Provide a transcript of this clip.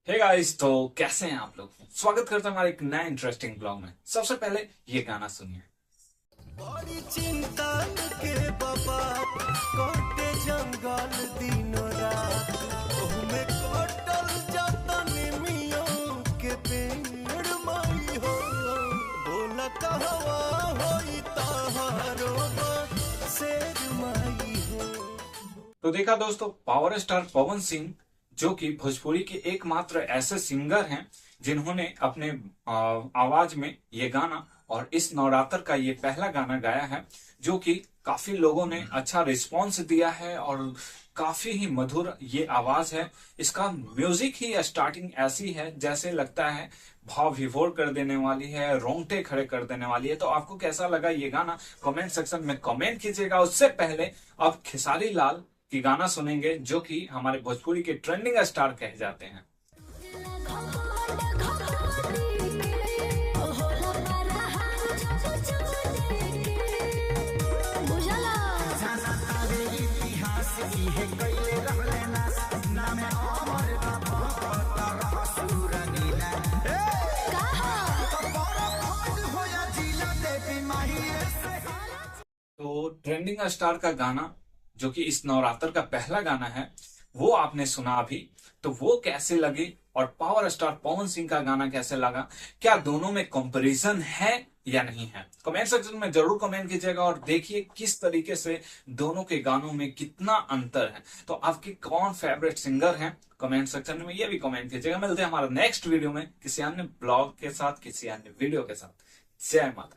Hey guys, तो कैसे हैं आप लोग। स्वागत करते हैं हमारे एक नए इंटरेस्टिंग ब्लॉग में। सबसे पहले ये गाना सुनिए। बड़ी चिंता के बाबा कोटे जंगल दिनो रात ओहमे कोटल जतन मियों के पेड़ माई हो बोला कहवा होई तहारो शेर माई हो। तो देखा दोस्तों, पावर स्टार पवन सिंह जो कि भोजपुरी के एकमात्र ऐसे सिंगर हैं जिन्होंने अपने आवाज में ये गाना और इस नवरात्र का ये पहला गाना गाया है, जो कि काफी लोगों ने अच्छा रिस्पॉन्स दिया है और काफी ही मधुर ये आवाज है। इसका म्यूजिक ही स्टार्टिंग ऐसी है जैसे लगता है भाव विभोर कर देने वाली है, रोंगटे खड़े कर देने वाली है। तो आपको कैसा लगा ये गाना कमेंट सेक्शन में कमेंट कीजिएगा। उससे पहले अब खेसारी लाल की गाना सुनेंगे, जो कि हमारे भोजपुरी के ट्रेंडिंग स्टार कहे जाते हैं। तो ट्रेंडिंग स्टार का गाना जो कि इस नवरात्र का पहला गाना है वो आपने सुना अभी। तो वो कैसे लगे और पावर स्टार पवन सिंह का गाना कैसे लगा, क्या दोनों में कंपैरिजन है या नहीं है, कमेंट सेक्शन में जरूर कमेंट कीजिएगा और देखिए किस तरीके से दोनों के गानों में कितना अंतर है। तो आपके कौन फेवरेट सिंगर हैं कमेंट सेक्शन में ये भी कमेंट कीजिएगा। मिलते हैं हमारा नेक्स्ट वीडियो में किसी अन्य ब्लॉग के साथ, किसी अन्य वीडियो के साथ। जय माता।